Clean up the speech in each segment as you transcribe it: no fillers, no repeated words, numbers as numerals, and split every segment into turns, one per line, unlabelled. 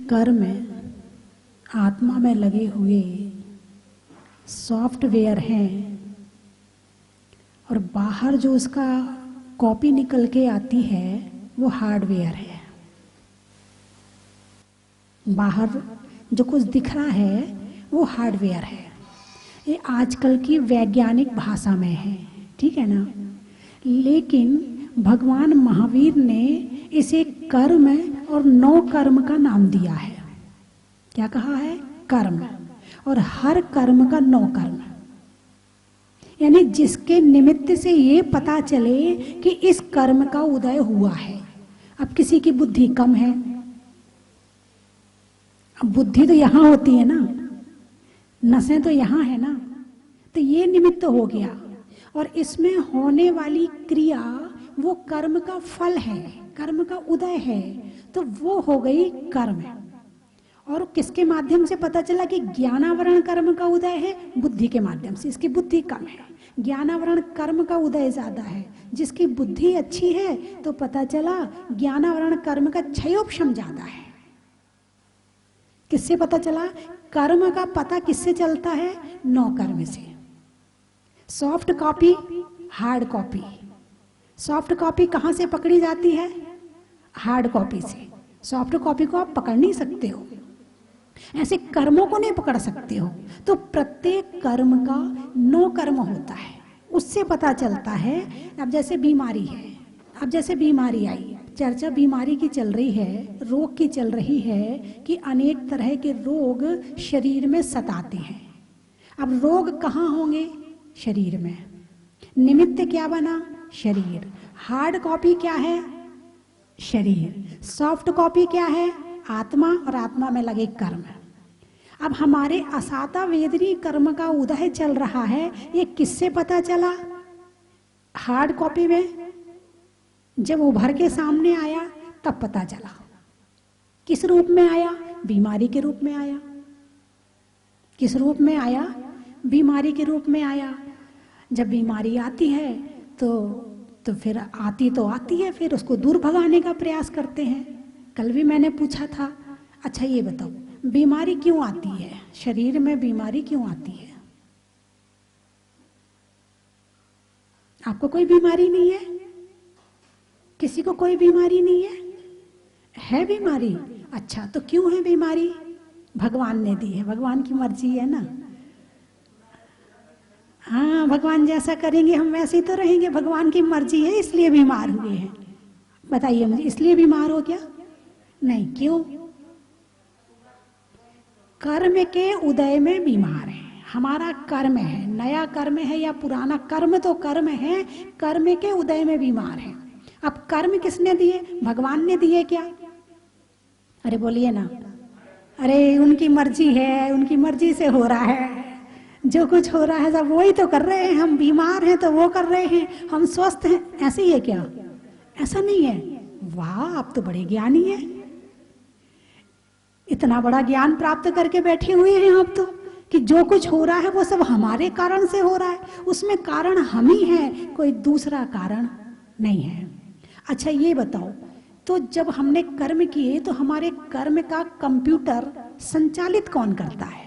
कर्म आत्मा में लगे हुए सॉफ्टवेयर हैं और बाहर जो उसका कॉपी निकल के आती है वो हार्डवेयर है। बाहर जो कुछ दिख रहा है वो हार्डवेयर है। ये आजकल की वैज्ञानिक भाषा में है, ठीक है ना। लेकिन भगवान महावीर ने इसे कर्म और नौ कर्म का नाम दिया है। क्या कहा है? कर्म। और हर कर्म का नौ कर्म, यानी जिसके निमित्त से ये पता चले कि इस कर्म का उदय हुआ है। अब किसी की बुद्धि कम है, अब बुद्धि तो यहां होती है ना, नसें तो यहां है ना, तो ये निमित्त हो गया। और इसमें होने वाली क्रिया वो कर्म का फल है, कर्म का उदय है, तो वो हो गई कर्म। और किसके माध्यम से पता चला कि ज्ञानावरण कर्म का उदय है? बुद्धि के माध्यम से। इसकी बुद्धि कम है, ज्ञानावरण कर्म का उदय ज्यादा है। जिसकी बुद्धि अच्छी है तो पता चला ज्ञानावरण कर्म का क्षयोपशम ज्यादा है। किससे पता चला? कर्म का पता किससे चलता है? नौ कर्म से। Soft copy, hard copy. Soft copy कहां से पकड़ी जाती है? हार्ड कॉपी से। सॉफ्ट कॉपी को आप पकड़ नहीं सकते हो, ऐसे कर्मों को नहीं पकड़ सकते हो। तो प्रत्येक कर्म का नौ कर्म होता है, उससे पता चलता है। अब जैसे बीमारी है, अब जैसे बीमारी आई, चर्चा बीमारी की चल रही है, रोग की चल रही है कि अनेक तरह के रोग शरीर में सताते हैं। अब रोग कहाँ होंगे? शरीर में। निमित्त क्या बना? शरीर। हार्ड कॉपी क्या है? शरीर। सॉफ्ट कॉपी क्या है? आत्मा, और आत्मा में लगे कर्म। अब हमारे असाता वेदनी कर्म का उदय चल रहा है, ये किससे पता चला? हार्ड कॉपी में जब उभर के सामने आया तब पता चला। किस रूप में आया? बीमारी के रूप में आया। किस रूप में आया? बीमारी के रूप में आया। जब बीमारी आती है तो फिर आती है, फिर उसको दूर भगाने का प्रयास करते हैं। कल भी मैंने पूछा था, अच्छा ये बताओ बीमारी क्यों आती है? शरीर में बीमारी क्यों आती है? आपको कोई बीमारी नहीं है? किसी को कोई बीमारी नहीं है? है बीमारी? अच्छा, तो क्यों है बीमारी? भगवान ने दी है, भगवान की मर्जी है ना। हाँ, भगवान जैसा करेंगे हम वैसे ही तो रहेंगे। भगवान की मर्जी है, इसलिए बीमार हुए हैं। बताइए मुझे, इसलिए बीमार हो क्या? नहीं, क्यों? कर्म के उदय में बीमार है। हमारा कर्म है, नया कर्म है या पुराना कर्म, तो कर्म है, कर्म के उदय में बीमार है। अब कर्म किसने दिए? भगवान ने दिए क्या? अरे बोलिए ना। अरे उनकी मर्जी है, उनकी मर्जी से हो रहा है। जो कुछ हो रहा है सब वही तो कर रहे हैं। हम बीमार हैं तो वो कर रहे हैं, हम स्वस्थ हैं, ऐसे ही है क्या? ऐसा नहीं है। वाह, आप तो बड़े ज्ञानी हैं, इतना बड़ा ज्ञान प्राप्त करके बैठे हुए हैं आप तो, कि जो कुछ हो रहा है वो सब हमारे कारण से हो रहा है, उसमें कारण हम ही हैं, कोई दूसरा कारण नहीं है। अच्छा ये बताओ, तो जब हमने कर्म किए तो हमारे कर्म का कंप्यूटर संचालित कौन करता है?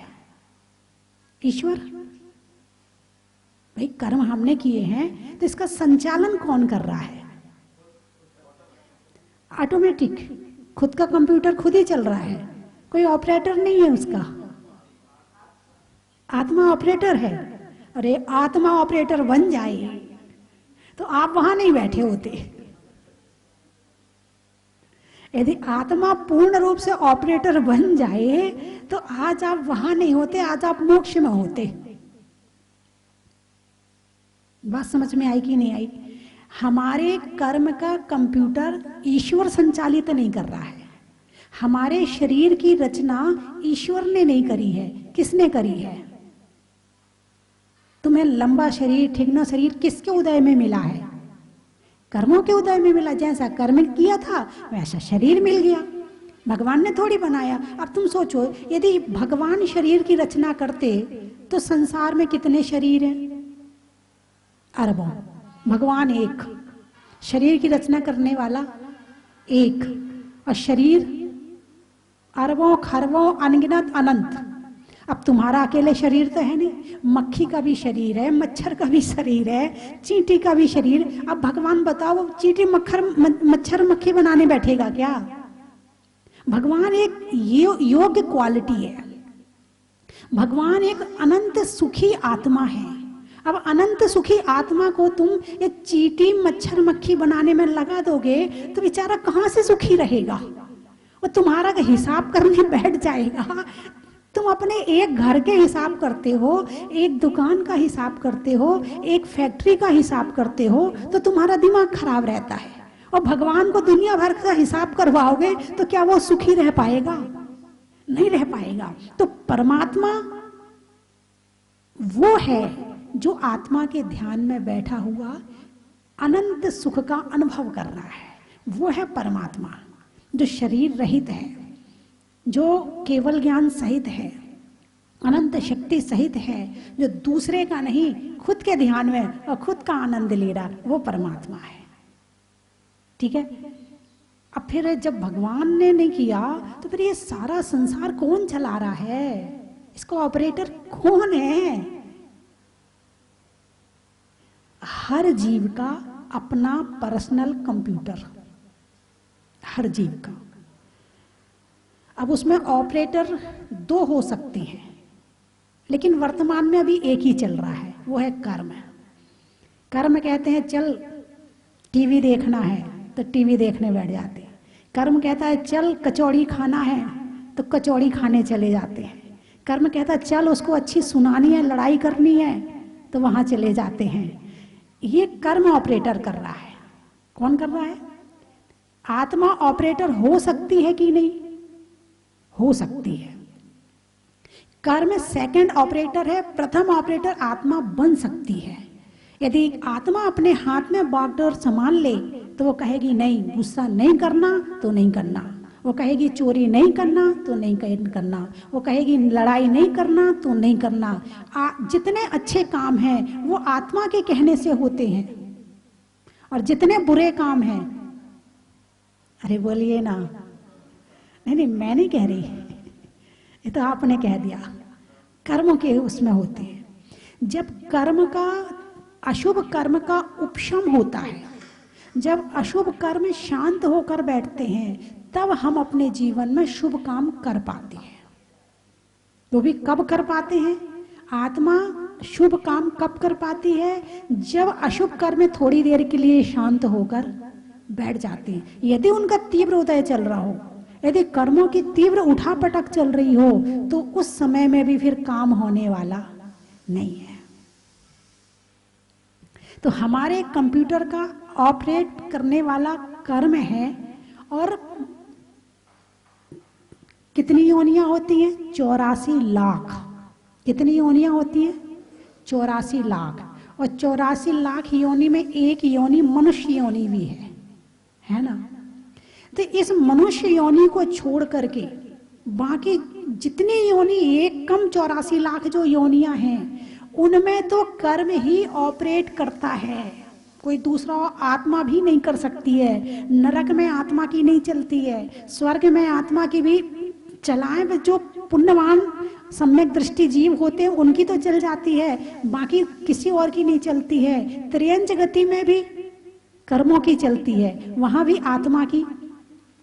ईश्वर। भाई कर्म हमने किए हैं तो इसका संचालन कौन कर रहा है? ऑटोमेटिक, खुद का कंप्यूटर खुद ही चल रहा है, कोई ऑपरेटर नहीं है उसका। आत्मा ऑपरेटर है। अरे आत्मा ऑपरेटर बन जाए तो आप वहां नहीं बैठे होते। यदि आत्मा पूर्ण रूप से ऑपरेटर बन जाए तो आज आप वहां नहीं होते, आज आप मोक्ष में होते। बात समझ में आई कि नहीं आई? हमारे कर्म का कंप्यूटर ईश्वर संचालित नहीं कर रहा है। हमारे शरीर की रचना ईश्वर ने नहीं करी है, किसने करी है? तुम्हें लंबा शरीर, ठिगना शरीर किसके उदय में मिला है? कर्मों के उदय में मिला। जैसा कर्म किया था वैसा शरीर मिल गया, भगवान ने थोड़ी बनाया। अब तुम सोचो, यदि भगवान शरीर की रचना करते तो संसार में कितने शरीर हैं? अरबों। भगवान एक, शरीर की रचना करने वाला एक, और शरीर अरबों खरबों अनगिनत अनंत। अब तुम्हारा अकेले शरीर तो है नहीं, मक्खी का भी शरीर है, मच्छर का भी शरीर है, चींटी का भी शरीर। अब भगवान बताओ, चींटी मच्छर मक्खी बनाने बैठेगा क्या? भगवान एक योग्य क्वालिटी है। भगवान एक अनंत सुखी आत्मा है। अब अनंत सुखी आत्मा को तुम ये चींटी मच्छर मक्खी बनाने में लगा दोगे तो बेचारा कहाँ से सुखी रहेगा? वो तुम्हारा हिसाब करने बैठ जाएगा। तुम अपने एक घर के हिसाब करते हो, एक दुकान का हिसाब करते हो, एक फैक्ट्री का हिसाब करते हो, तो तुम्हारा दिमाग खराब रहता है। और भगवान को दुनिया भर का हिसाब करवाओगे तो क्या वो सुखी रह पाएगा? नहीं रह पाएगा। तो परमात्मा वो है जो आत्मा के ध्यान में बैठा हुआ अनंत सुख का अनुभव कर रहा है। वो है परमात्मा जो शरीर रहित है, जो केवल ज्ञान सहित है, अनंत शक्ति सहित है, जो दूसरे का नहीं खुद के ध्यान में और खुद का आनंद ले रहा, वो परमात्मा है। ठीक है। अब फिर जब भगवान ने नहीं किया तो फिर ये सारा संसार कौन चला रहा है? इसका ऑपरेटर कौन है? हर जीव का अपना पर्सनल कंप्यूटर, हर जीव का। अब उसमें ऑपरेटर दो हो सकते हैं, लेकिन वर्तमान में अभी एक ही चल रहा है, वो है कर्म। कर्म कहते हैं चल टीवी देखना है तो टीवी देखने बैठ जाते हैं। कर्म कहता है चल कचौड़ी खाना है तो कचौड़ी खाने चले जाते हैं। कर्म कहता है चल उसको अच्छी सुनानी है, लड़ाई करनी है, तो वहां चले जाते हैं। ये कर्म ऑपरेटर कर रहा है। कौन कर रहा है? आत्मा ऑपरेटर हो सकती है कि नहीं? हो सकती है। कर्म सेकंड ऑपरेटर है, प्रथम ऑपरेटर आत्मा बन सकती है। यदि आत्मा अपने हाथ में बागडोर संभाल ले तो वो कहेगी नहीं, गुस्सा नहीं करना तो नहीं करना, वो कहेगी चोरी नहीं करना तो नहीं करना, वो कहेगी लड़ाई नहीं करना तो नहीं करना। जितने अच्छे काम हैं वो आत्मा के कहने से होते हैं, और जितने बुरे काम हैं, अरे बोलिए ना, नहीं मैं नहीं कह रही, ये तो आपने कह दिया, कर्म के उसमें होते हैं। जब कर्म का अशुभ कर्म का उपशम होता है, जब अशुभ कर्म शांत होकर बैठते हैं, तब हम अपने जीवन में शुभ काम कर पाते हैं। वो भी कब कर पाते हैं? आत्मा शुभ काम कब कर पाती है? जब अशुभ कर्म थोड़ी देर के लिए शांत होकर बैठ जाते हैं। यदि उनका तीव्र उदय चल रहा हो, यदि कर्मों की तीव्र उठापटक चल रही हो, तो उस समय में भी फिर काम होने वाला नहीं है। तो हमारे कंप्यूटर का ऑपरेट करने वाला कर्म है। और कितनी योनियां होती हैं? 84 लाख। कितनी योनियां होती हैं? 84 लाख। और 84 लाख योनि में एक योनि मनुष्य योनि भी है ना? तो इस मनुष्य योनि को छोड़ करके बाकी जितनी योनि, एक कम 84 लाख जो योनियां हैं, उनमें तो कर्म ही ऑपरेट करता है। कोई दूसरा आत्मा भी नहीं कर सकती है। नरक में आत्मा की नहीं चलती है, स्वर्ग में आत्मा की भी चलाएं, जो पुण्यवान सम्यक दृष्टि जीव होते हैं उनकी तो चल जाती है, बाकी किसी और की नहीं चलती है। त्रियंच गति में भी कर्मों की चलती है, वहां भी आत्मा की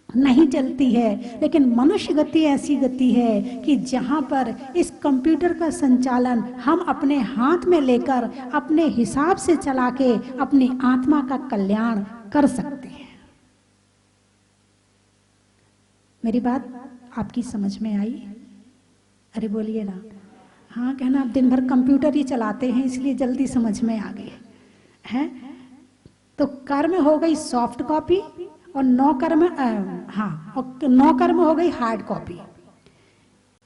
नहीं चलती है। लेकिन मनुष्य गति ऐसी गति है कि जहां पर इस कंप्यूटर का संचालन हम अपने हाथ में लेकर अपने हिसाब से चला के अपनी आत्मा का कल्याण कर सकते हैं। मेरी बात आपकी समझ में आई? अरे बोलिए ना। हाँ कहना, आप दिन भर कंप्यूटर ही चलाते हैं इसलिए जल्दी समझ में आ गए हैं। तो कर्म हो गई सॉफ्ट कॉपी और 9 कर्म, हाँ, और 9 कर्म हो गई हार्ड कॉपी।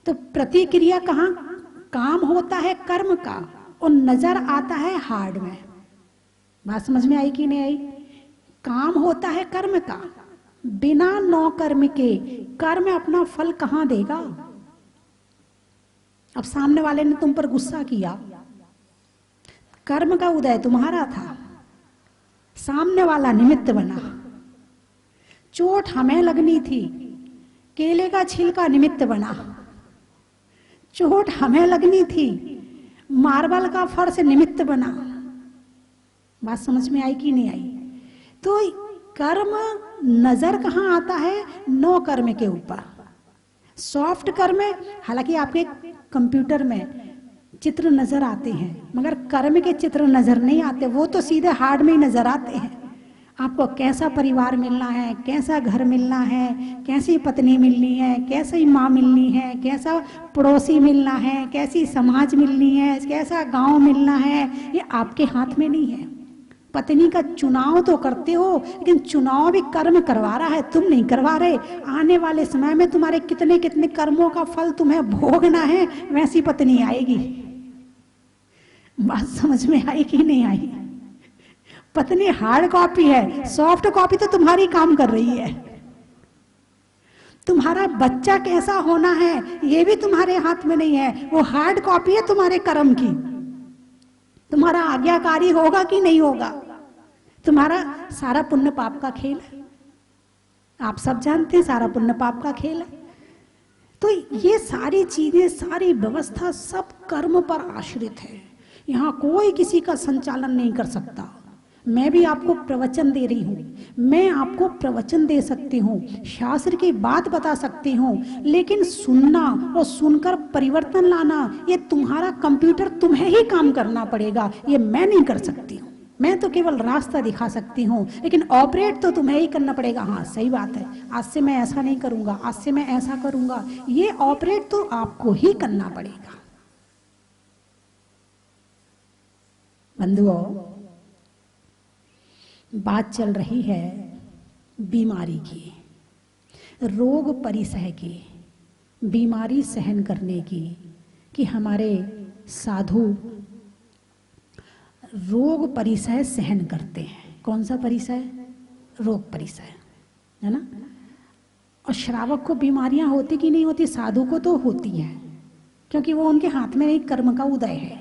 तो प्रतिक्रिया कहाँ काम होता है? कर्म का, और नजर आता है हार्ड में। बात समझ में आई कि नहीं आई? काम होता है कर्म का। बिना 9 कर्म के कर्म अपना फल कहाँ देगा? अब सामने वाले ने तुम पर गुस्सा किया, कर्म का उदय तुम्हारा था, सामने वाला निमित्त बना। चोट हमें लगनी थी केले का छिलका निमित्त बना, चोट हमें लगनी थी, मार्बल का फर्श निमित्त बना। बात समझ में आई कि नहीं आई? तो कर्म नजर कहाँ आता है? 9 कर्म के ऊपर। सॉफ्ट कर्म, हालांकि आपके कंप्यूटर में चित्र नजर आते हैं, मगर कर्म के चित्र नजर नहीं आते, वो तो सीधे हार्ड में ही नजर आते हैं। आपको कैसा परिवार मिलना है, कैसा घर मिलना है, कैसी पत्नी मिलनी है, कैसी माँ मिलनी है, कैसा पड़ोसी मिलना है, कैसी समाज मिलनी है, कैसा गांव मिलना है, ये आपके हाथ में नहीं है। पत्नी का चुनाव तो करते हो, लेकिन चुनाव भी कर्म करवा रहा है, तुम नहीं करवा रहे। आने वाले समय में तुम्हारे कितने कितने कर्मों का फल तुम्हें भोगना है, वैसी पत्नी आएगी। बात समझ में आई कि नहीं आई? पत्नी हार्ड कॉपी है, सॉफ्ट कॉपी तो तुम्हारी काम कर रही है। तुम्हारा बच्चा कैसा होना है ये भी तुम्हारे हाथ में नहीं है, वो हार्ड कॉपी है तुम्हारे कर्म की। तुम्हारा आज्ञाकारी होगा कि नहीं होगा, तुम्हारा सारा पुण्य पाप का खेल है। आप सब जानते हैं सारा पुण्य पाप का खेल है। तो ये सारी चीजें, सारी व्यवस्था सब कर्म पर आश्रित है। यहाँ कोई किसी का संचालन नहीं कर सकता। मैं भी आपको प्रवचन दे रही हूँ, मैं आपको प्रवचन दे सकती हूँ, शास्त्र की बात बता सकती हूँ, लेकिन सुनना और सुनकर परिवर्तन लाना ये तुम्हारा कंप्यूटर, तुम्हें ही काम करना पड़ेगा, ये मैं नहीं कर सकती हूँ। मैं तो केवल रास्ता दिखा सकती हूँ, लेकिन ऑपरेट तो तुम्हें ही करना पड़ेगा। हाँ सही बात है, आज से मैं ऐसा नहीं करूँगा, आज से मैं ऐसा करूँगा, ये ऑपरेट तो आपको ही करना पड़ेगा। बंधुओं, बात चल रही है बीमारी की, रोग परिसह की, बीमारी सहन करने की, कि हमारे साधु रोग परिसह सहन करते हैं। कौन सा परिसह? रोग परिसह, है ना। और श्रावक को बीमारियां होती कि नहीं होती? साधु को तो होती हैं, क्योंकि वो उनके हाथ में एक कर्म का उदय है।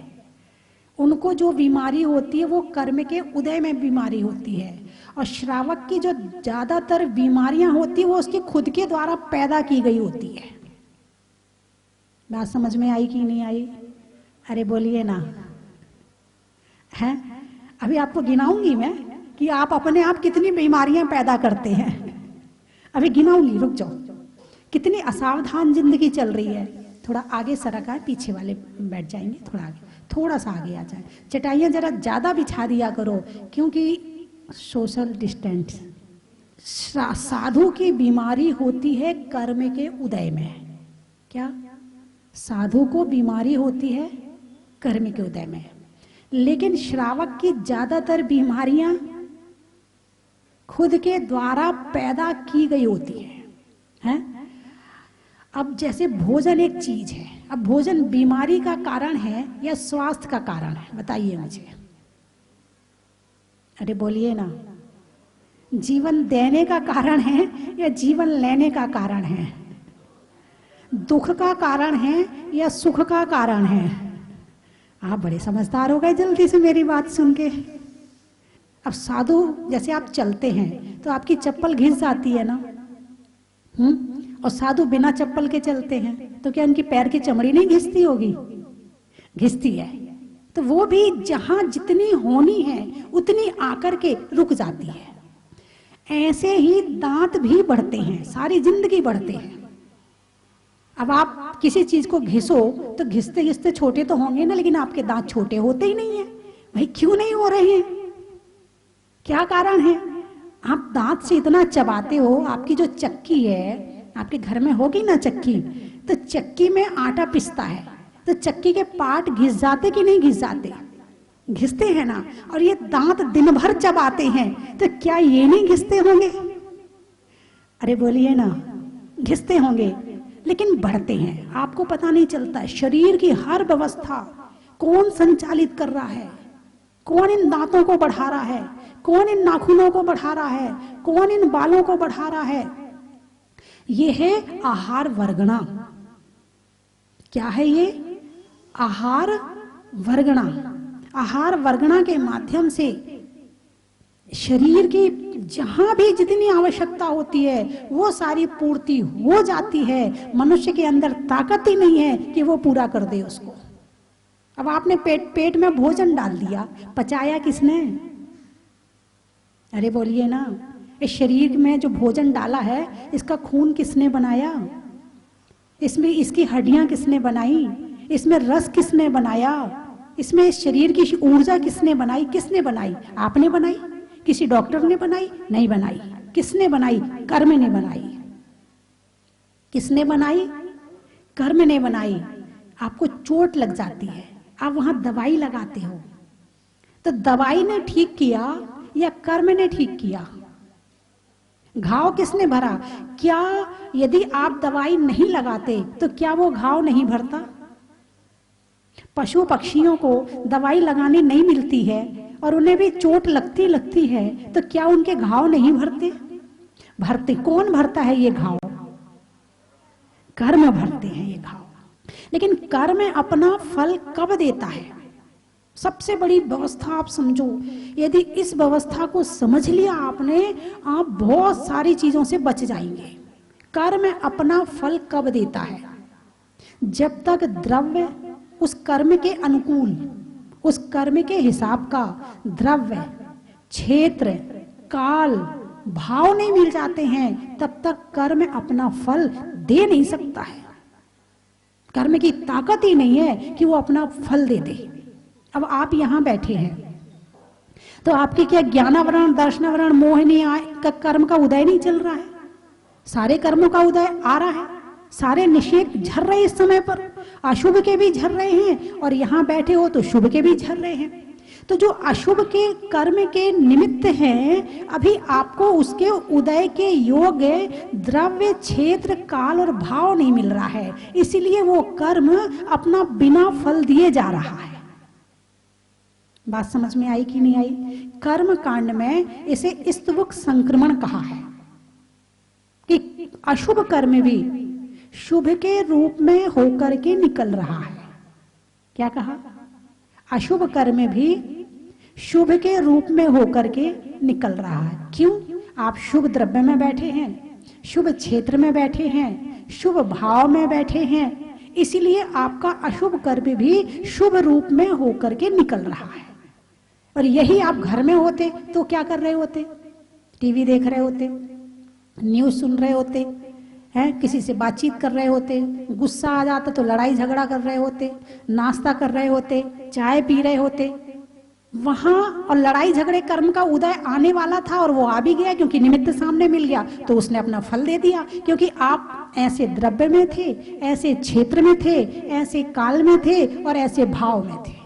उनको जो बीमारी होती है वो कर्म के उदय में बीमारी होती है, और श्रावक की जो ज्यादातर बीमारियां होती है वो उसके खुद के द्वारा पैदा की गई होती है। बात समझ में आई कि नहीं आई? अरे बोलिए ना। है, अभी आपको गिनाऊंगी मैं कि आप अपने आप कितनी बीमारियां पैदा करते हैं। अभी गिनाऊंगी, रुक जाओ। कितनी असावधान जिंदगी चल रही है। थोड़ा आगे सरका है, पीछे वाले बैठ जाएंगे, थोड़ा आगे, थोड़ा सा आगे आ जाए। चटाइयाँ जरा ज़्यादा बिछा दिया करो, क्योंकि सोशल डिस्टेंस। साधु की बीमारी होती है कर्म के उदय में। क्या? साधु को बीमारी होती है कर्म के उदय में, लेकिन श्रावक की ज़्यादातर बीमारियां खुद के द्वारा पैदा की गई होती हैं। अब जैसे भोजन एक चीज है, अब भोजन बीमारी का कारण है या स्वास्थ्य का कारण है? बताइए मुझे। अरे बोलिए ना। जीवन देने का कारण है या जीवन लेने का कारण है? दुख का कारण है या सुख का कारण है? आप बड़े समझदार हो गए जल्दी से मेरी बात सुन के। अब साधु जैसे आप चलते हैं तो आपकी चप्पल घिस जाती है ना, और साधु बिना चप्पल के चलते हैं तो क्या उनकी पैर की चमड़ी नहीं घिसती होगी? घिसती है। तो वो भी जहां जितनी होनी है उतनी आकर के रुक जाती है। ऐसे ही दांत भी बढ़ते हैं, सारी जिंदगी बढ़ते हैं। अब आप किसी चीज को घिसो तो घिसते घिसते छोटे तो होंगे ना, लेकिन आपके दांत छोटे होते ही नहीं है। भाई क्यों नहीं हो रहे हैं? क्या कारण है? आप दांत से इतना चबाते हो, आपकी जो चक्की है, आपके घर में होगी ना चक्की, तो चक्की में आटा पिसता है, तो चक्की के पार्ट घिस जाते कि नहीं घिस जाते? घिसते हैं ना। और ये दांत दिन भर चबाते हैं, तो क्या ये नहीं घिसते होंगे? अरे बोलिए ना, घिसते होंगे, लेकिन बढ़ते हैं। आपको पता नहीं चलता है शरीर की हर व्यवस्था कौन संचालित कर रहा है, कौन इन दांतों को बढ़ा रहा है, कौन इन नाखूनों को बढ़ा रहा है, कौन इन बालों को बढ़ा रहा है। ये है आहार वर्गणा। क्या है ये? आहार वर्गणा। आहार वर्गणा के माध्यम से शरीर की जहां भी जितनी आवश्यकता होती है वो सारी पूर्ति हो जाती है। मनुष्य के अंदर ताकत ही नहीं है कि वो पूरा कर दे उसको। अब आपने पेट में भोजन डाल दिया, पचाया किसने? अरे बोलिए ना। इस शरीर में जो भोजन डाला है, इसका खून किसने बनाया? इसमें इसकी हड्डियां किसने बनाई? इसमें रस किसने बनाया? इसमें इस शरीर की ऊर्जा किसने बनाई? किसने बनाई? आपने बनाई? किसी डॉक्टर ने बनाई? नहीं बनाई। किसने बनाई? कर्म ने बनाई। किसने बनाई? कर्म ने बनाई। आपको चोट लग जाती है, आप वहां दवाई लगाते हो, तो दवाई ने ठीक किया या कर्म ने ठीक किया? घाव किसने भरा? क्या यदि आप दवाई नहीं लगाते तो क्या वो घाव नहीं भरता? पशु पक्षियों को दवाई लगाने नहीं मिलती है और उन्हें भी चोट लगती है, तो क्या उनके घाव नहीं भरते? भरते। कौन भरता है ये घाव? कर्म भरते हैं ये घाव। लेकिन कर्म अपना फल कब देता है? सबसे बड़ी व्यवस्था आप समझो, यदि इस व्यवस्था को समझ लिया आपने, आप बहुत सारी चीजों से बच जाएंगे। कर्म अपना फल कब देता है? जब तक द्रव्य उस कर्म के अनुकूल, उस कर्म के हिसाब का द्रव्य, क्षेत्र, काल, भाव नहीं मिल जाते हैं, तब तक कर्म अपना फल दे नहीं सकता है। कर्म की ताकत ही नहीं है कि वो अपना फल दे दे। अब आप यहां बैठे हैं तो आपके क्या ज्ञानावरण, दर्शनावरण, मोहिनी का कर्म का उदय नहीं चल रहा है? सारे कर्मों का उदय आ रहा है, सारे निषेध झर रहे इस समय पर, अशुभ के भी झर रहे हैं और यहां बैठे हो तो शुभ के भी झर रहे हैं। तो जो अशुभ के कर्म के निमित्त हैं, अभी आपको उसके उदय के योग्य द्रव्य, क्षेत्र, काल और भाव नहीं मिल रहा है, इसीलिए वो कर्म अपना बिना फल दिए जा रहा है। बात समझ में आई कि नहीं आई? कर्म कांड में इसे स्तवक संक्रमण कहा है कि अशुभ कर्म भी शुभ के रूप में होकर के निकल रहा है। क्या कहा? अशुभ कर्म भी शुभ के रूप में होकर के निकल रहा है। क्यों? आप शुभ द्रव्य में बैठे हैं, शुभ क्षेत्र में बैठे हैं, शुभ भाव में बैठे हैं, इसीलिए आपका अशुभ कर्म भी शुभ रूप में होकर के निकल रहा है। और यही आप घर में होते तो क्या कर रहे होते? टीवी देख रहे होते, न्यूज सुन रहे होते हैं, किसी से बातचीत कर रहे होते, गुस्सा आ जाता तो लड़ाई झगड़ा कर रहे होते, नाश्ता कर रहे होते, चाय पी रहे होते वहां। और लड़ाई झगड़े कर्म का उदय आने वाला था और वो आ भी गया, क्योंकि निमित्त सामने मिल गया तो उसने अपना फल दे दिया, क्योंकि आप ऐसे द्रव्य में थे, ऐसे क्षेत्र में थे, ऐसे काल में थे और ऐसे भाव में थे।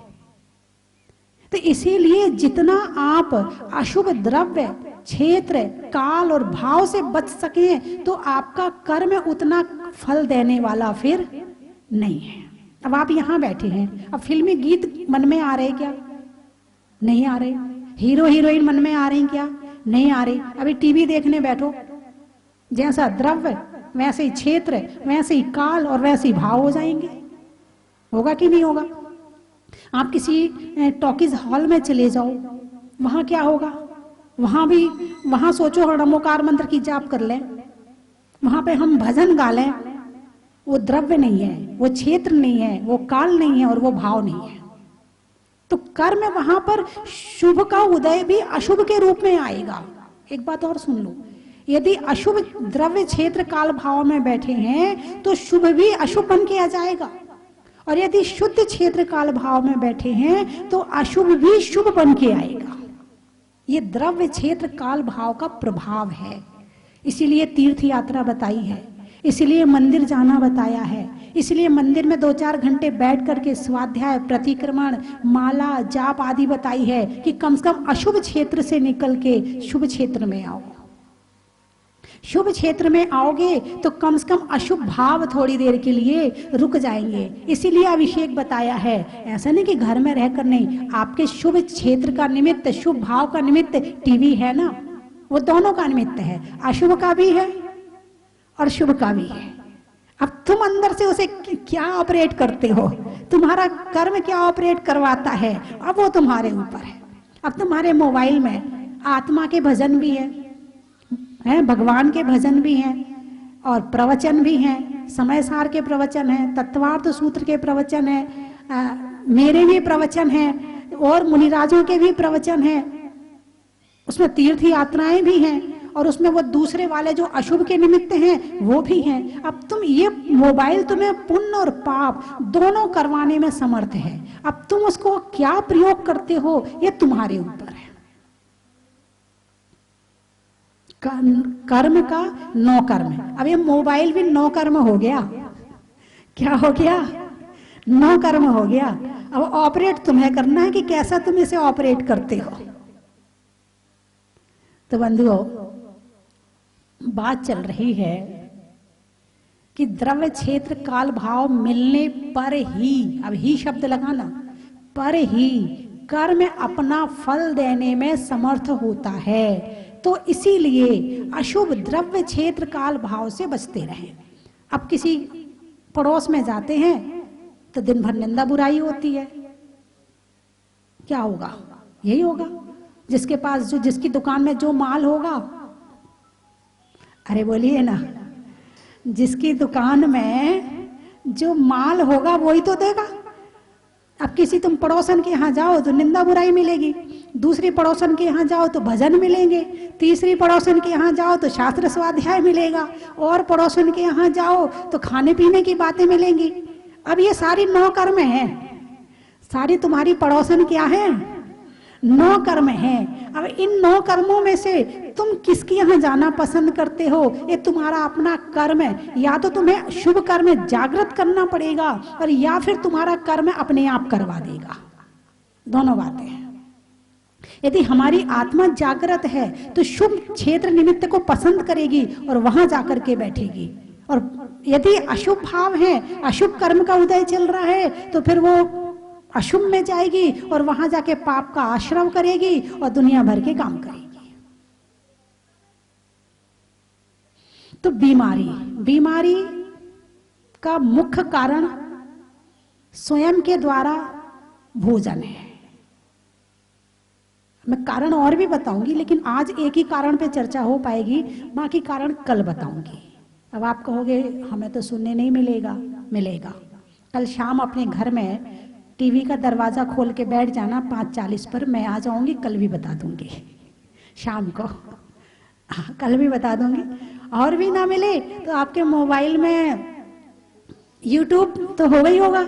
तो इसीलिए जितना आप अशुभ द्रव्य, क्षेत्र, काल और भाव से बच सके तो आपका कर्म उतना फल देने वाला फिर नहीं है। अब आप यहां बैठे हैं, अब फिल्मी गीत मन में आ रहे क्या? नहीं आ रहे। हीरो हीरोइन मन में आ रही क्या? नहीं आ रही। अभी टीवी देखने बैठो, जैसा द्रव्य वैसे ही क्षेत्र, वैसे ही काल और वैसे ही भाव हो जाएंगे। होगा कि नहीं होगा? आप किसी टॉकीज हॉल में चले जाओ, वहां क्या होगा? वहां सोचो नमोकार मंत्र की जाप कर लें, वहां पे हम भजन गा लें, वो द्रव्य नहीं है, वो क्षेत्र नहीं है, वो काल नहीं है और वो भाव नहीं है। तो कर्म वहां पर शुभ का उदय भी अशुभ के रूप में आएगा। एक बात और सुन लो, यदि अशुभ द्रव्य, क्षेत्र, काल, भाव में बैठे हैं तो शुभ भी अशुभ बन के आ जाएगा, और यदि शुद्ध क्षेत्र काल भाव में बैठे हैं तो अशुभ भी शुभ बन के आएगा। ये द्रव्य, क्षेत्र, काल, भाव का प्रभाव है। इसीलिए तीर्थ यात्रा बताई है, इसीलिए मंदिर जाना बताया है, इसलिए मंदिर में 2-4 घंटे बैठ करके स्वाध्याय, प्रतिक्रमण, माला, जाप आदि बताई है कि कम से कम अशुभ क्षेत्र से निकल के शुभ क्षेत्र में आओ। शुभ क्षेत्र में आओगे तो कम से कम अशुभ भाव थोड़ी देर के लिए रुक जाएंगे। इसीलिए अभिषेक बताया है, ऐसा नहीं कि घर में रहकर नहीं, आपके शुभ क्षेत्र का निमित्त, शुभ भाव का निमित्त टीवी है ना, वो दोनों का निमित्त है, अशुभ का भी है और शुभ का भी है। अब तुम अंदर से उसे क्या ऑपरेट करते हो, तुम्हारा कर्म क्या ऑपरेट करवाता है, अब वो तुम्हारे ऊपर है। अब तुम्हारे मोबाइल में आत्मा के भजन भी है, हैं, भगवान के भजन भी हैं और प्रवचन भी हैं, समय सार के प्रवचन हैं, तत्वार्थ सूत्र के प्रवचन हैं, मेरे भी प्रवचन हैं और मुनिराजों के भी प्रवचन हैं, उसमें तीर्थ यात्राएं भी हैं और उसमें वो दूसरे वाले जो अशुभ के निमित्त हैं वो भी हैं। अब तुम ये मोबाइल तुम्हें पुण्य और पाप दोनों करवाने में समर्थ है, अब तुम उसको क्या प्रयोग करते हो ये तुम्हारे ऊपर है। कर्म का 9 कर्म है। अब ये मोबाइल भी 9 कर्म हो गया, क्या हो गया? 9 कर्म हो गया। अब ऑपरेट तुम्हें करना है कि कैसा तुम इसे ऑपरेट करते हो। तो बंधुओं, बात चल रही है कि द्रव्य क्षेत्र काल भाव मिलने पर ही, अब ही शब्द लगाना, पर ही कर्म अपना फल देने में समर्थ होता है। तो इसीलिए अशुभ द्रव्य क्षेत्र काल भाव से बचते रहें। अब किसी पड़ोस में जाते हैं तो दिन भर निंदा बुराई होती है, क्या होगा? यही होगा। जिसके पास जो, जिसकी दुकान में जो माल होगा, अरे बोलिए ना, जिसकी दुकान में जो माल होगा वही तो देगा। अब किसी तुम पड़ोसन के यहाँ जाओ तो निंदा बुराई मिलेगी, दूसरी पड़ोसन के यहाँ जाओ तो भजन मिलेंगे, तीसरी पड़ोसन के यहाँ जाओ तो शास्त्र स्वाध्याय मिलेगा, और पड़ोसन के यहाँ जाओ तो खाने पीने की बातें मिलेंगी। अब ये सारी 9 कर्म हैं, सारी तुम्हारी पड़ोसन क्या है? 9 कर्म हैं। अब इन 9 कर्मों में से तुम किसके यहाँ जाना पसंद करते हो, ये तुम्हारा अपना कर्म है। या तो तुम्हें शुभ कर्म जागृत करना पड़ेगा और या फिर तुम्हारा कर्म अपने आप करवा देगा। दोनों बातें हैं। यदि हमारी आत्मा जागृत है तो शुभ क्षेत्र निमित्त को पसंद करेगी और वहां जाकर के बैठेगी, और यदि अशुभ भाव है, अशुभ कर्म का उदय चल रहा है, तो फिर वो अशुभ में जाएगी और वहां जाके पाप का आश्रम करेगी और दुनिया भर के काम करेगी। तो बीमारी का मुख्य कारण स्वयं के द्वारा भोजन है। मैं कारण और भी बताऊंगी, लेकिन आज एक ही कारण पे चर्चा हो पाएगी, बाकी कारण कल बताऊंगी। अब आप कहोगे हमें तो सुनने नहीं मिलेगा। मिलेगा। कल शाम अपने घर में टीवी का दरवाजा खोल के बैठ जाना 5:40 पर, मैं आ जाऊंगी, कल भी बता दूंगी शाम को। हाँ, कल भी बता दूंगी। और भी ना मिले तो आपके मोबाइल में YouTube तो होगा ही होगा।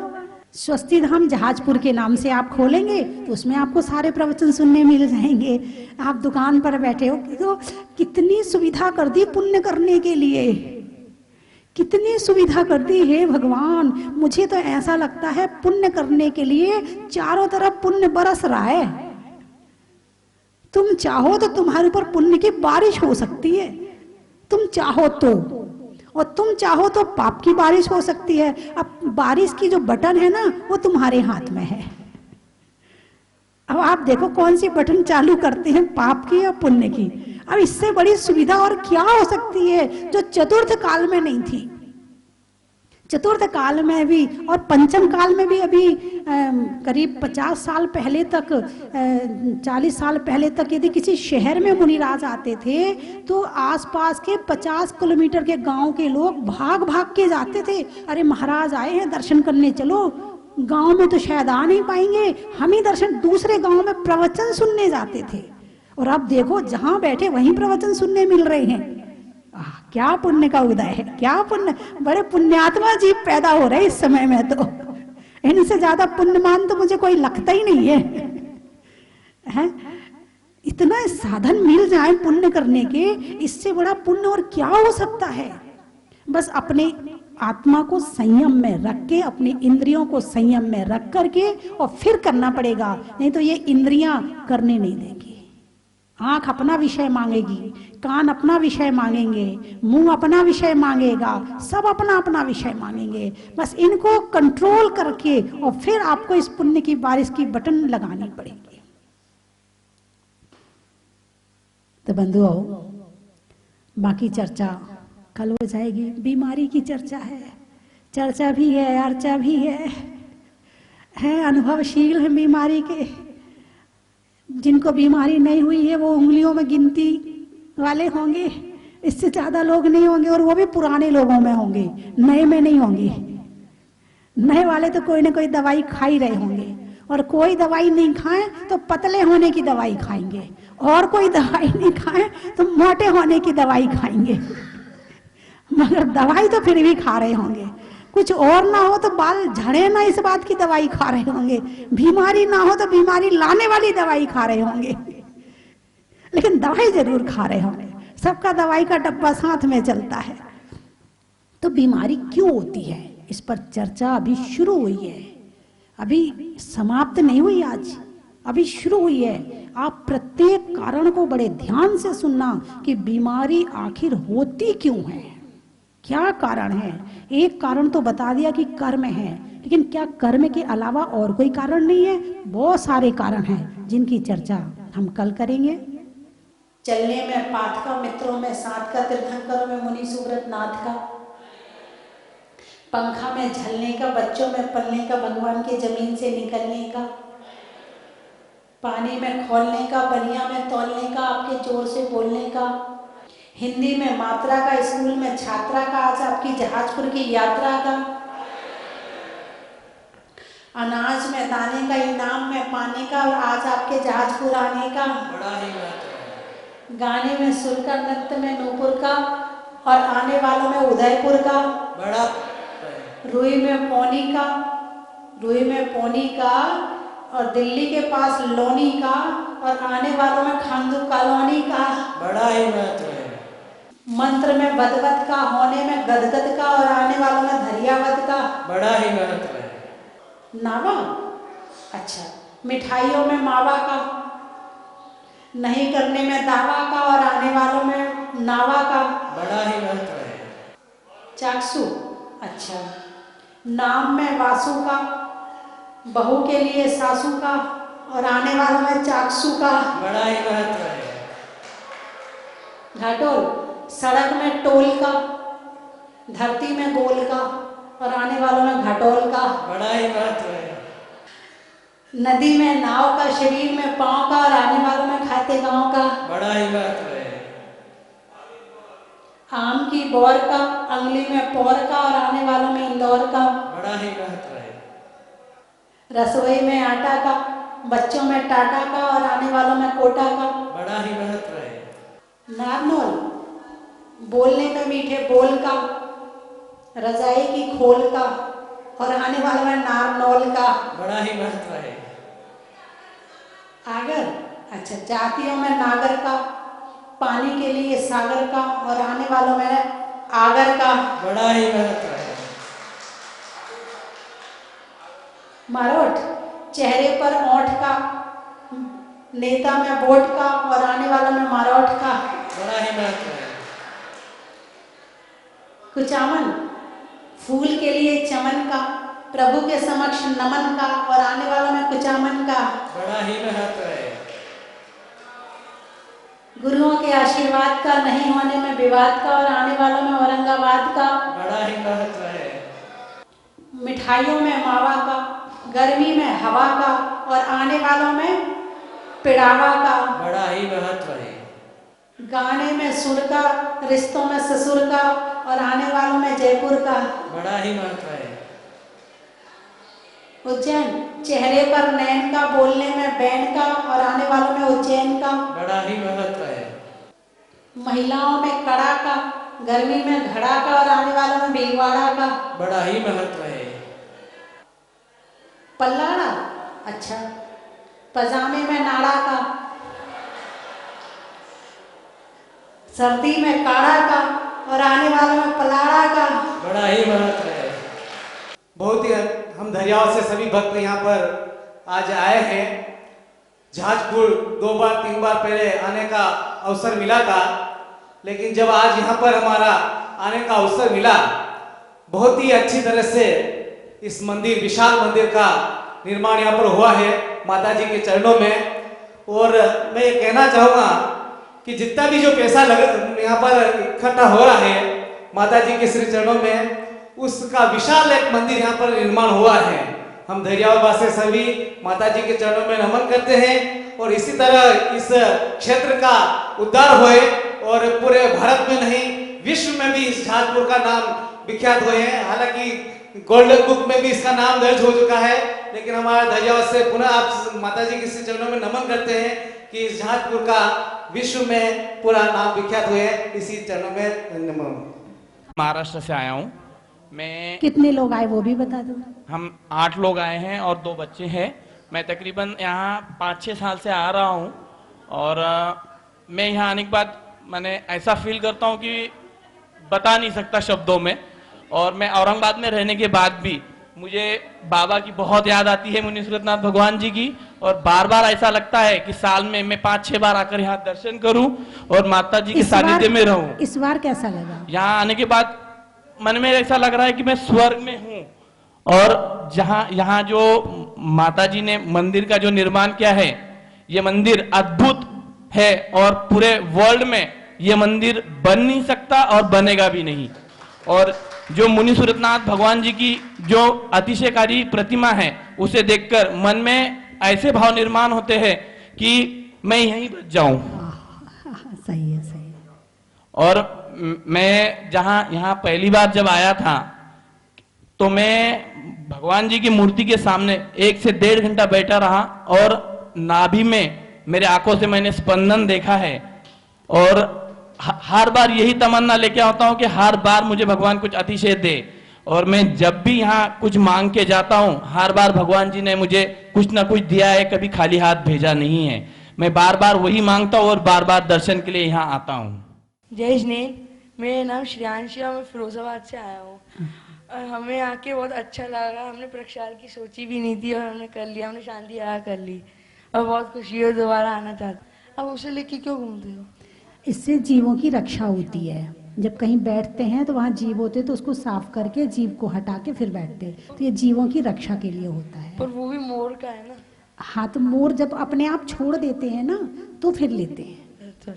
स्वस्ति धाम जहाजपुर के नाम से आप खोलेंगे तो उसमें आपको सारे प्रवचन सुनने मिल जाएंगे। आप दुकान पर बैठे हो तो कितनी सुविधा कर दी पुण्य करने के लिए, कितनी सुविधा कर दी है भगवान। मुझे तो ऐसा लगता है पुण्य करने के लिए चारों तरफ पुण्य बरस रहा है। तुम चाहो तो तुम्हारे ऊपर पुण्य की बारिश हो सकती है, तुम चाहो तो, और तुम चाहो तो पाप की बारिश हो सकती है। अब बारिश की जो बटन है ना वो तुम्हारे हाथ में है। अब आप देखो कौन सी बटन चालू करते हैं, पाप की या पुण्य की। अब इससे बड़ी सुविधा और क्या हो सकती है जो चतुर्थ काल में नहीं थी। चतुर्थ काल में भी और पंचम काल में भी अभी करीब 50 साल पहले तक, 40 साल पहले तक यदि किसी शहर में मुनिराज आते थे तो आसपास के 50 किलोमीटर के गांव के लोग भाग भाग के जाते थे। अरे महाराज आए हैं, दर्शन करने चलो। गांव में तो शायद आ नहीं पाएंगे, हम ही दर्शन, दूसरे गांव में प्रवचन सुनने जाते थे। और अब देखो जहां बैठे वहीं प्रवचन सुनने मिल रहे हैं। क्या पुण्य का उदय है, क्या पुण्य, बड़े पुण्यात्मा जीव पैदा हो रहे इस समय में। तो इनसे ज्यादा पुण्यमान तो मुझे कोई लगता ही नहीं है। इतना साधन मिल जाए पुण्य करने के, इससे बड़ा पुण्य और क्या हो सकता है। बस अपने आत्मा को संयम में रख के, अपनी इंद्रियों को संयम में रख करके और फिर करना पड़ेगा, नहीं तो ये इंद्रियां करने नहीं देंगी। आंख अपना विषय मांगेगी, कान अपना विषय मांगेंगे, मुंह अपना विषय मांगेगा, सब अपना अपना विषय मांगेंगे। बस इनको कंट्रोल करके और फिर आपको इस पुण्य की बारिश की बटन लगानी पड़ेगी। तो बंधुओं, बाकी चर्चा कल हो जाएगी। बीमारी की चर्चा है, चर्चा भी है, अर्चा भी है अनुभवशील है बीमारी के। जिनको बीमारी नहीं हुई है वो उंगलियों में गिनती वाले होंगे, इससे ज्यादा लोग नहीं होंगे, और वो भी पुराने लोगों में होंगे, नए में नहीं होंगे। नए वाले तो कोई ना कोई दवाई खा ही रहे होंगे, और कोई दवाई नहीं खाए तो पतले होने की दवाई खाएंगे, और कोई दवाई नहीं खाए तो मोटे होने की दवाई खाएंगे। मगर दवाई तो फिर भी खा रहे होंगे। कुछ और ना हो तो बाल झड़े ना, इस बात की दवाई खा रहे होंगे। बीमारी ना हो तो बीमारी लाने वाली दवाई खा रहे होंगे, लेकिन दवाई जरूर खा रहे होंगे। सबका दवाई का डब्बा साथ में चलता है। तो बीमारी क्यों होती है, इस पर चर्चा अभी शुरू हुई है, अभी समाप्त नहीं हुई, आज अभी शुरू हुई है। आप प्रत्येक कारण को बड़े ध्यान से सुनना कि बीमारी आखिर होती क्यों है, क्या कारण है। एक कारण तो बता दिया कि कर्म है, लेकिन क्या कर्म के अलावा और कोई कारण नहीं है? बहुत सारे कारण हैं जिनकी चर्चा हम कल करेंगे। चलने में पाथ का, मित्रों में साथ का, तीर्थंकरों में मुनि सुब्रत नाथ का, पंखा में झलने का, बच्चों में पलने का, भगवान की जमीन से निकलने का, पानी में खोलने का, बनिया में तौलने का, आपके जोर से बोलने का, हिंदी में मात्रा का, स्कूल में छात्रा का, आज आपकी जहाजपुर की यात्रा का, अनाज में दाने का, इनाम में पाने का, और आज आपके जहाजपुर आने का, बड़ा ही गाने में सुर का, नृत्य में नूपुर का, और आने वालों में उदयपुर का, बड़ा रुई में पौनी का, रुई में पौनी का, और दिल्ली के पास लोनी का, और आने वालों में खांदू कॉलोनी का, बड़ा ही महत्व है। मंत्र में बदबद का, होने में गदगद का, और आने वालों में धरियावत का, बड़ा ही महत्व है। नावा, अच्छा, मिठाइयों में मावा का, नहीं करने में दावा का, और आने वालों में नावा का, बड़ा ही महत्व है। चाक्षु, अच्छा, नाम में वासु का, बहू के लिए सासू का, और आने वालों में चाक्षु का, बड़ा ही महत्व है। घाटोल, सड़क में टोल का, धरती में गोल का, और आने वालों में घाटोल का, बड़ा ही महत्व है। नदी में नाव का, शरीर में पांव का, और आने वालों में खाते गांव का, बड़ा ही महत्व है। आम की बोर का, अंगली में पोर का, और आने वालों में इंदौर का, बड़ा ही महत्व है। रसोई में आटा का, बच्चों में टाटा का, और आने वालों में कोटा का, बड़ा ही महत्व है। नारनौल, बोलने में मीठे बोल का, रजाई की खोल का, और आने वालों में नारनौल का, बड़ा ही महत्व है। आगर, अच्छा, जातियों में नागर का, पानी के लिए सागर का, और आने वालों में आगर का, बड़ा ही महत्व है। मारोठ, चेहरे पर ओंठ का, नेता में वोट का, और आने वालों में मारोठ का, बड़ा ही महत्व है। कुचामन, फूल के लिए चमन का, प्रभु के समक्ष नमन का, और आने वालों में कुचामन का, बड़ा ही महत्व है। गुरुओं के आशीर्वाद का, नहीं होने में विवाद का, और आने वालों में औरंगाबाद का, बड़ा ही महत्व है। मिठाइयों में मावा का, गर्मी में हवा का, और आने वालों में पिड़ावा का, बड़ा ही महत्व है। गाने में सुर का, रिश्तों में ससुर का, और आने वालों में जयपुर का, बड़ा ही महत्व है। उज्जैन, चेहरे पर नैन का, बोलने में बैन का, और आने वालों में उज्जैन का, बड़ा ही महत्व है। महिलाओं में कड़ा का, गर्मी में घड़ा का, और आने वालों में भीलवाड़ा का, बड़ा ही महत्व है। पल्लाड़ा, अच्छा, पजामे में नाड़ा का, सर्दी में काढ़ा का, और आने वालों में पलाड़ा का, बड़ा ही महत्व है।
बहुत ही हम धरियाव से सभी भक्त यहाँ पर आज आए हैं। जहाजपुर 2 बार 3 बार पहले आने का अवसर मिला था, लेकिन जब आज यहाँ पर हमारा आने का अवसर मिला, बहुत ही अच्छी तरह से इस मंदिर, विशाल मंदिर का निर्माण यहाँ पर हुआ है माता जी के चरणों में। और मैं ये कहना चाहूँगा कि जितना भी जो पैसा यहाँ पर इकट्ठा हो रहा है माता जी के श्री चरणों में, उसका विशाल एक मंदिर यहाँ पर निर्माण हुआ है। हम धैर्यवासी सभी माता जी के चरणों में नमन करते हैं और इसी तरह इस क्षेत्र का उद्धार होए और पूरे भारत में नहीं विश्व में भी इस जाजपुर का नाम विख्यात हुए हैं। हालांकि गोल्डन बुक में भी इसका नाम दर्ज हो चुका है, लेकिन हमारा धन्यवाद से पुनः आप माता जी के चरणों में नमन करते हैं कि इस जाजपुर का विश्व में पूरा नाम विख्यात हुए हैं। इसी चरणों में नमन।
महाराष्ट्र से आया हूँ मैं।
कितने लोग आए वो भी बता दो।
हम 8 लोग आए हैं और 2 बच्चे हैं। मैं तकरीबन यहाँ 5-6 साल से आ रहा हूँ और मैं यहाँ आने के बाद मैंने ऐसा फील करता हूँ कि बता नहीं सकता शब्दों में। और मैं औरंगाबाद में रहने के बाद भी मुझे बाबा की बहुत याद आती है, मुनि सूरतनाथ भगवान जी की, और बार बार ऐसा लगता है कि साल में मैं 5-6 बार आकर यहाँ दर्शन करूं और माता जी के सानिध्य में रहूं।
इस बार कैसा लगा?
यहाँ आने के बाद मन में ऐसा लग रहा है कि मैं स्वर्ग में हूँ। और जहाँ यहाँ जो माता जी ने मंदिर का जो निर्माण किया है, ये मंदिर अद्भुत है और पूरे वर्ल्ड में ये मंदिर बन नहीं सकता और बनेगा भी नहीं। और जो मुनि सूरतनाथ भगवान जी की जो अतिशयकारी प्रतिमा है, उसे देखकर मन में ऐसे भाव निर्माण होते हैं कि मैं यहीं बच जाऊं।
सही है, सही है।
और मैं जहां यहाँ पहली बार जब आया था तो मैं भगवान जी की मूर्ति के सामने 1 से 1.5 घंटा बैठा रहा और नाभि में मेरे आंखों से मैंने स्पंदन देखा है। और हर बार यही तमन्ना लेके आता हूँ कि हर बार मुझे भगवान कुछ अतिशय दे। और मैं जब भी यहाँ कुछ मांग के जाता हूँ, हर बार भगवान जी ने मुझे कुछ ना कुछ दिया है, कभी खाली हाथ भेजा नहीं है। मैं बार बार वही मांगता हूँ और बार बार दर्शन के लिए यहाँ आता हूँ।
जय जिनेन्द्र, मेरा नाम श्रेयांश है, मैं फिरोजाबाद से आया हूँ। और हमें आके बहुत अच्छा लगा। हमने प्रक्षाल की सोची भी नहीं थी और हमने कर लिया, हमने शांति आया कर ली और बहुत खुशी है, दोबारा आना चाहते। अब उसे लेके क्यों घूमते हो?
इससे जीवों की रक्षा होती है। जब कहीं बैठते हैं तो वहाँ जीव होते तो उसको साफ करके जीव को हटा के फिर बैठते, तो ये जीवों की रक्षा के लिए होता है।
पर वो भी मोर का है ना?
हाँ, तो मोर जब अपने आप छोड़ देते हैं ना तो फिर लेते हैं।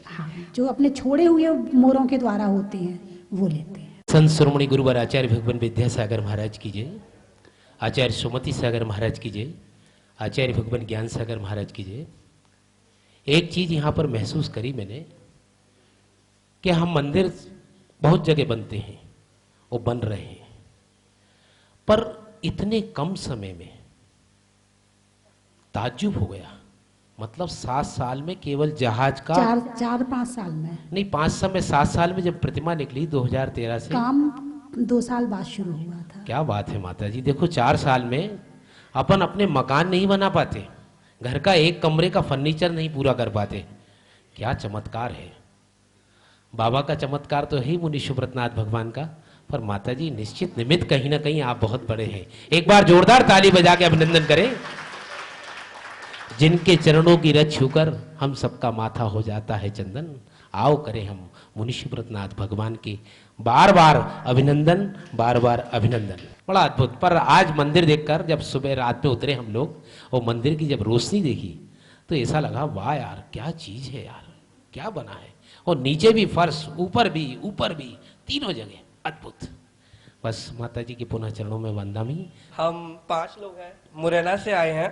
हाँ, जो अपने छोड़े हुए मोरों के द्वारा होते हैं वो लेते हैं।
संत शिरोमणि गुरुवर आचार्य भगवान विद्यासागर महाराज की जय, आचार्य सुमति सागर महाराज की जय, आचार्य भगवान ज्ञान सागर महाराज की जय। एक चीज यहाँ पर महसूस करी मैंने कि हम मंदिर बहुत जगह बनते हैं, वो बन रहे हैं, पर इतने कम समय में ताज्जुब हो गया। मतलब 7 साल में केवल जहाज का
4-5 साल में
नहीं, 5 साल में 7 साल में जब प्रतिमा निकली 2013 से,
काम 2 साल बाद शुरू हुआ था।
क्या बात है माता जी। देखो 4 साल में अपन अपने मकान नहीं बना पाते, घर का एक कमरे का फर्नीचर नहीं पूरा कर पाते। क्या चमत्कार है। बाबा का चमत्कार तो है ही, मुनि सुब्रतनाथ भगवान का, पर माता जी निश्चित निमित्त कहीं ना कहीं आप बहुत बड़े हैं। एक बार जोरदार ताली बजा के अभिनंदन करें। जिनके चरणों की रज छूकर हम सबका माथा हो जाता है चंदन, आओ करें हम मुनि सुब्रतनाथ भगवान के बार बार अभिनंदन, बार बार अभिनंदन। बड़ा अद्भुत। पर आज मंदिर देखकर जब सुबह रात में उतरे हम लोग और मंदिर की जब रोशनी देखी तो ऐसा लगा वाह यार क्या चीज है यार, क्या बना है। और नीचे भी फर्श, ऊपर भी, तीनों जगह अद्भुत। बस माता जी के पुनः चरणों में वंदनामी।
हम 5 लोग हैं, मुरैना से आए हैं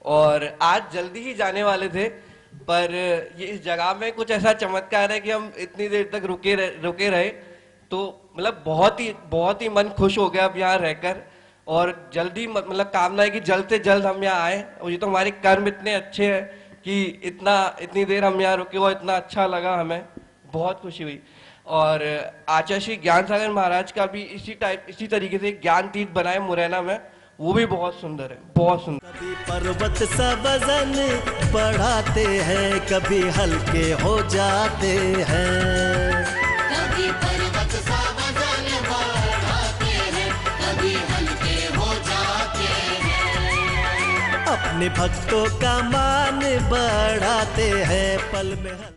और आज जल्दी ही जाने वाले थे, पर ये इस जगह में कुछ ऐसा चमत्कार है कि हम इतनी देर तक रुके रहे, तो मतलब बहुत ही मन खुश हो गया अब यहाँ रहकर। और जल्दी मतलब कामना है कि जल्द से जल्द हम यहाँ आए। और ये तो हमारे कर्म इतने अच्छे हैं कि इतनी देर हम यहाँ रुके और इतना अच्छा लगा, हमें बहुत खुशी हुई। और आचार्य श्री ज्ञान सागर महाराज का भी इसी तरीके से ज्ञान तीर्थ बनाए मुरैना में, वो भी बहुत सुंदर है, बहुत सुंदर।
कभी पर्वत सा वजन बढ़ाते हैं, कभी हल्के हो जाते हैं,
कभी पर्वत सा वजन बढ़ाते हैं, कभी हल्के हो जाते हैं।
अपने भक्तों का मान बढ़ाते हैं, पल में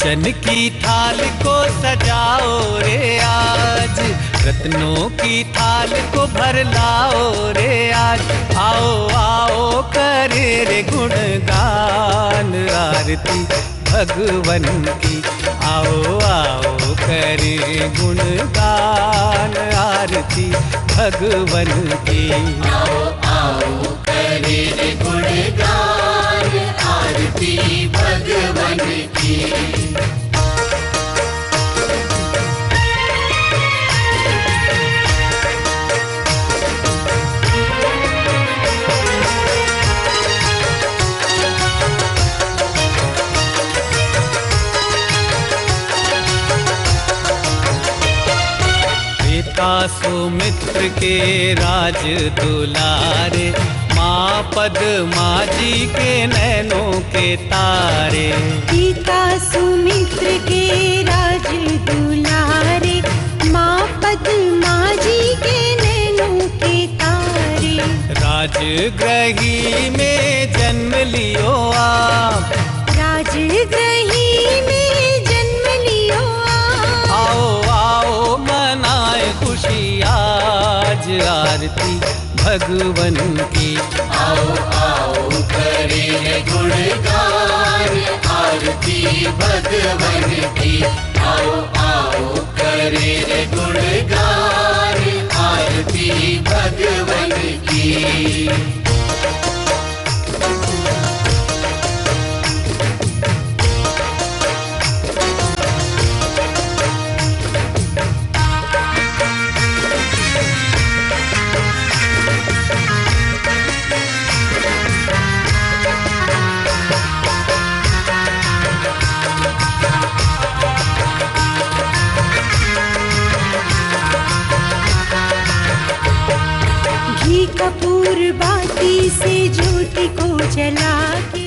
कंचन की थाल को सजाओ रे आज, रत्नों की थाल को भर लाओ रे आज। आओ आओ करे रे गुणगान आरती भगवन की, आओ आओ करे गुणगान आरती भगवन की।
आओ आओ करे रे गुणगान आरती भगवन की।
पिता सुमित्र के राज दुलारे, माँ पद्मा जी के नैनों के तारे।
पिता सुमित्र के राज दुलारे, माँ पद्मा जी के नैनों के तारे।
राजगृही में जन्म लियो आप,
राजगृही में जन्म लियो आप।
आओ आओ मनाए खुशी आज आरती भगवन की।
आओ आओ करे रे गुणगान आरती भगवन की। आओ आओ करे रे गुणगान आरती भगवन की।
घी कपूर बाती से ज्योति को जला के